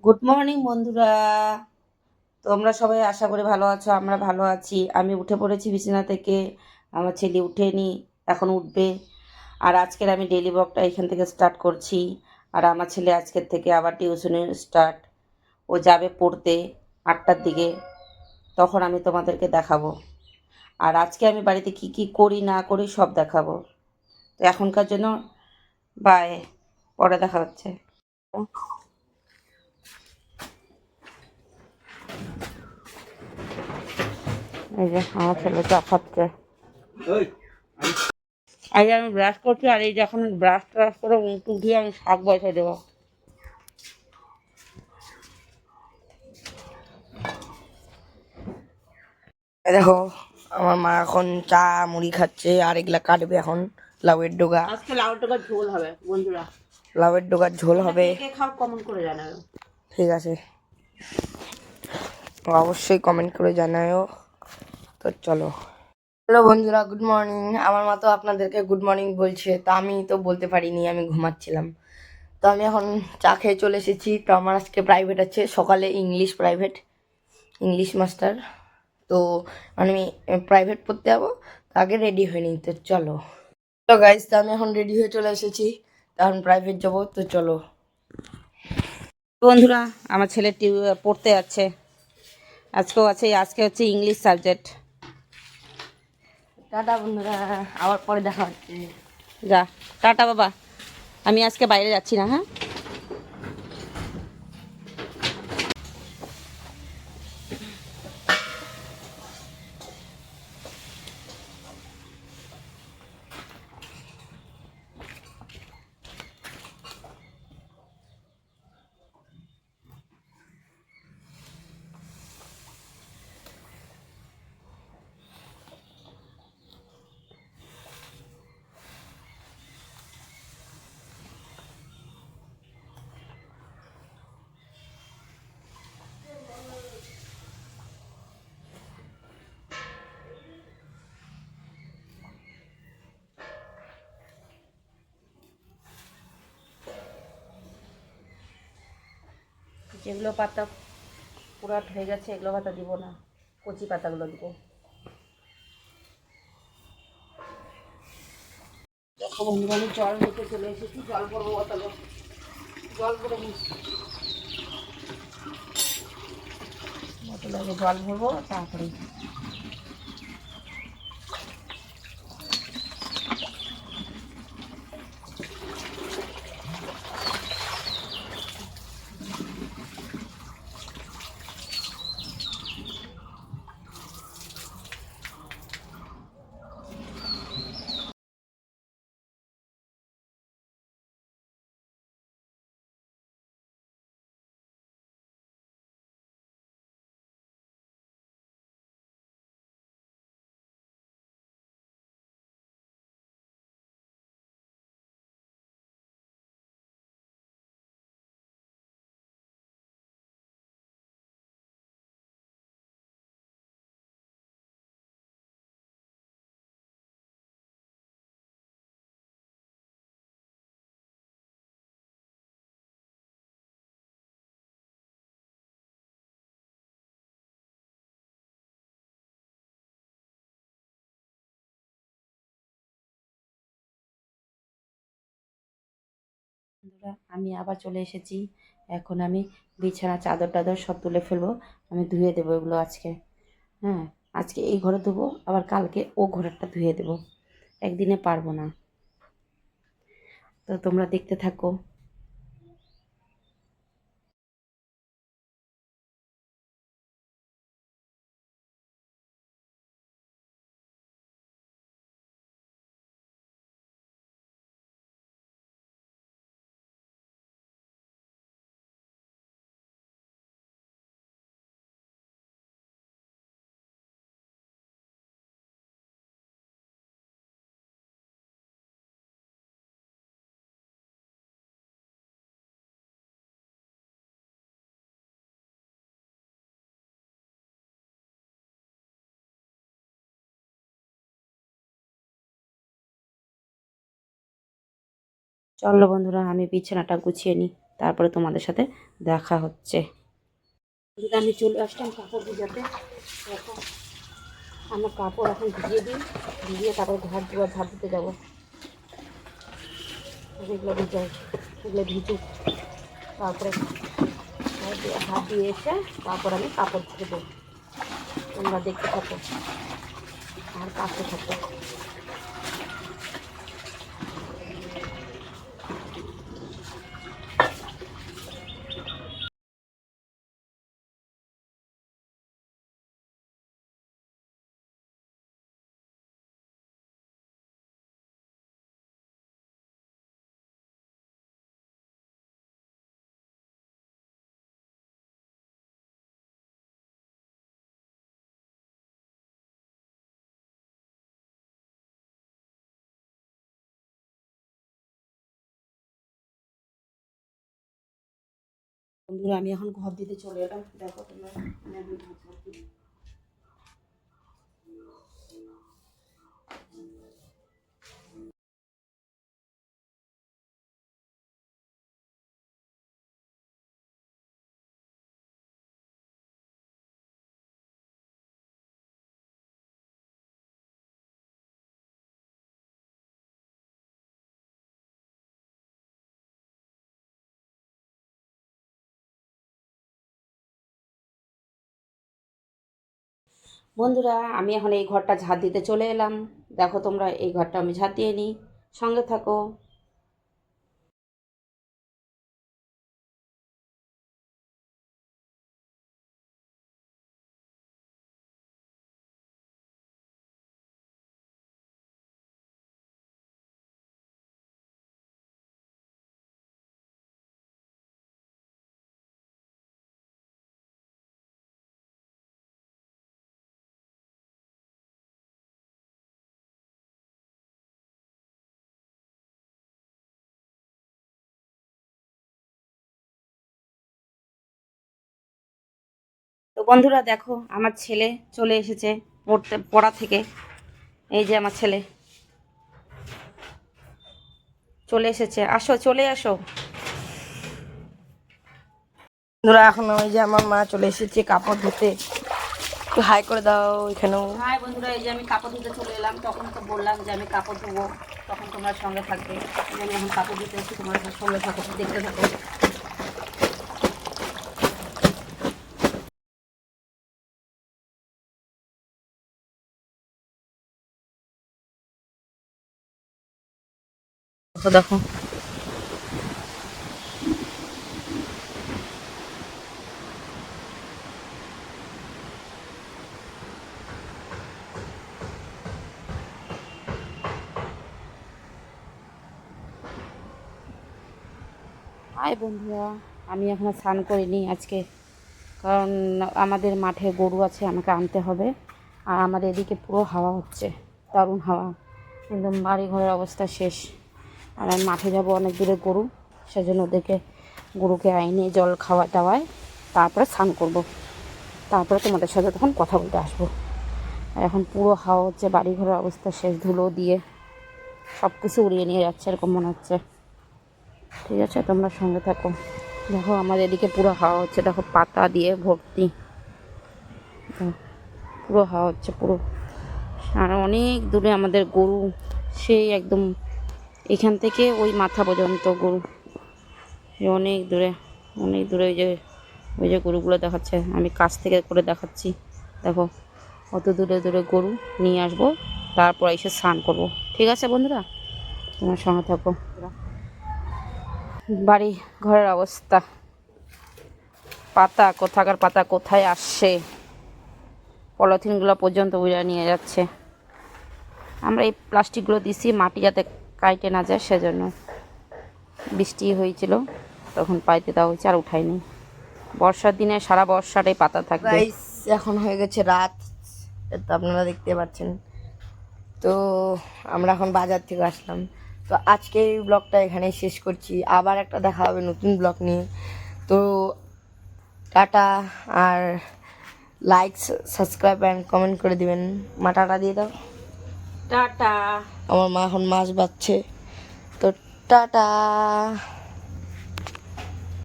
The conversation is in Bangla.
গুড মর্নিং বন্ধুরা। তোমরা সবাই আশা করি ভালো আছো, আমরা ভালো আছি। আমি উঠে পড়েছি বিছানা থেকে, আমার ছেলে উঠেনি, এখন উঠবে। আর আজকের আমি ডেলি ব্লগটা এখান থেকে স্টার্ট করছি। আর আমার ছেলে আজকের থেকে আবার টিউশনে স্টার্ট, ও যাবে পড়তে 8টার দিকে, তখন আমি তোমাদেরকে দেখাবো। আর আজকে আমি বাড়িতে কি কি করি না করি সব দেখাবো। তো এখনকার জন্য বাই, পরে দেখা হচ্ছে। এই যে আমার ছেলে চা খাচ্ছে। আগে আমি ব্রাশ করছি, আর এই যখন ব্রাশ ট্রাশ করে মুখ টুক ধুয়ে আমি শাক বসে দেবো। দেখো, আমার মা এখন চা মুড়ি খাচ্ছে, আর এগুলা কাটবে এখন। লাউয়ের ডোগা, আজকে লাউ টাকার ঝোল হবে বন্ধুরা। লাউয়ের ডোগার ঝোল হবে। কে কে খাও কমেন্ট করে জানাবে। ঠিক আছে, অবশ্যই কমেন্ট করে জানাও। তো চলো। হ্যালো বন্ধুরা, গুড মর্নিং। আমার মা তো আপনাদেরকে গুড মর্নিং বলছে, তা আমি তো বলতে পারিনি, আমি ঘুমাচ্ছিলাম। তো আমি এখন চা খেয়ে চলে এসেছি। তো আমার আজকে প্রাইভেট আছে সকালে, ইংলিশ প্রাইভেট, ইংলিশ মাস্টার। তো আমি প্রাইভেট পড়তে যাবো, তো আগে রেডি হয়ে নিই। তো চলো। তো গাইস, তো আমি এখন রেডি হয়ে চলে এসেছি, তখন প্রাইভেট যাবো। তো চলো। বন্ধুরা, আমার ছেলে পড়তে যাচ্ছে। আজকেও আছে, আজকে হচ্ছে ইংলিশ সাবজেক্ট। টাটা বন্ধুরা, আবার পরে দেখা হচ্ছে। যা, টাটা বাবা। আমি আজকে বাইরে যাচ্ছি না, হ্যাঁ। যেগুলো পাতা পুরাট হয়ে গেছে এগুলো পাতা দিব না, কচি পাতাগুলো দিব। দেখো বন্ধুরা, আমি জল রেখে চলে এসেছি, জল ভরবো বোতলে। জল ভরে বোতলে আগে জল ভরবো তারপরে। বন্ধুরা, আমি আবার চলে এসেছি। এখন আমি বিছানা চাদর টাদর সব তুলে ফেলবো, আমি ধুয়ে দেবো এগুলো আজকে। হ্যাঁ, আজকে এই ঘরে ধুবো, আবার কালকে ও ঘরেরটা ধুয়ে দেবো, একদিনে পারবো না। তো তোমরা দেখতে থাকো। চলো বন্ধুরা, আমি বিছানাটা গুছিয়ে নিই। তারপরে তোমাদের সাথে দেখা হচ্ছে। আমি চলে আসলাম কাপড় ভিজাতে। এখন আমার কাপড় এখন ভিজিয়ে দিই, ভিজিয়ে তারপর ঘর ঝাড় দিতে যাবো। এগুলো ভিজাই, এগুলো ভিজুক, তারপরে হাত দিয়ে এসে তারপর আমি কাপড় ধুয়ে দেবো। তোমরা দেখতে থাকো আর কাছে থাকো। বন্ধুরা আমি এখন ঘর দিতে চলে এলাম। দেখো তোমরা, আমি এখন ঘর দিই। বন্ধুরা আমি এখন এই ঘরটা ঝাড় দিতে চলে এলাম। দেখো তোমরা, এই ঘরটা আমি ঝাড় দিয়ে নিই, সঙ্গে থাকো। তো বন্ধুরা দেখো, আমার ছেলে চলে এসেছে পড়া থেকে। এই যে আমার ছেলে চলে এসেছে, আসো চলে আসো। বন্ধুরা এখন ওই যে আমার মা চলে এসেছে কাপড় ধুতে, একটু হাই করে দাও এখানেও। হাই বন্ধুরা, এই যে আমি কাপড় ধুতে চলে এলাম। তখন তো বললাম যে আমি কাপড় ধুবো, তখন তোমরা সঙ্গে থাকবে। আমি এখন কাপড় ধুতে এসেছি, তোমরা সঙ্গে থাকো, দেখতে থাকো। দেখো হাই বন্ধুরা, আমি এখনো স্নান করিনি আজকে, কারণ আমাদের মাঠে গরু আছে, আমাকে আনতে হবে। আর আমাদের এদিকে পুরো হাওয়া হচ্ছে, দারুণ হাওয়া, একদম বাড়ি ঘরের অবস্থা শেষ। আর আমি মাঠে যাবো অনেক দূরে গরু, সেজন্য ওদেরকে গরুকে আইনে জল খাওয়া টাওয়ায় তারপরে স্নান করব। তারপরে তোমাদের সাথে তখন কথা বলতে আসবো। আর এখন পুরো হাওয়া হচ্ছে, বাড়ি ঘরের অবস্থা শেষ, ধুলো দিয়ে সব কিছু উড়িয়ে নিয়ে যাচ্ছে এরকম মনে হচ্ছে। ঠিক আছে, তোমরা সঙ্গে থাকো। দেখো আমাদের এদিকে পুরো হাওয়া হচ্ছে, দেখো পাতা দিয়ে ভর্তি, পুরো হাওয়া হচ্ছে পুরো। আর অনেক দূরে আমাদের গরু, সেই একদম এখান থেকে ওই মাথা পর্যন্ত গরু, অনেক দূরে, অনেক দূরে। ওই যে গরুগুলো দেখাচ্ছে, আমি কাছ থেকে করে দেখাচ্ছি। দেখো অত দূরে দূরে গরু নিয়ে আসবো, তারপর এসে স্নান করবো। ঠিক আছে বন্ধুরা, তোমার সঙ্গে থাকো। বাড়ি ঘরের অবস্থা, পাতা কোথাকার পাতা কোথায় আসছে, পলিথিনগুলো পর্যন্ত উড়ে নিয়ে যাচ্ছে। আমরা এই প্লাস্টিকগুলো দিছি মাটি যাতে কাটে না যায়, সেজন্য। বৃষ্টি হয়েছিল তখন পাইতে দেওয়া হয়েছে, আর উঠায়নি। বর্ষার দিনে সারা বর্ষাটাই পাতা থাকবে। গাইস এখন হয়ে গেছে রাত, তো আপনারা দেখতে পাচ্ছেন। তো আমরা এখন বাজার থেকে আসলাম। তো আজকে এই ব্লগটা এখানেই শেষ করছি, আবার একটা দেখা হবে নতুন ব্লগ নিয়ে। তো টাটা, আর লাইক সাবস্ক্রাইব অ্যান্ড কমেন্ট করে দিবেন। মা টাটা দিয়ে দাও। টাটা। আমার মা এখন মাছ বাচ্ছে, তো টাটা।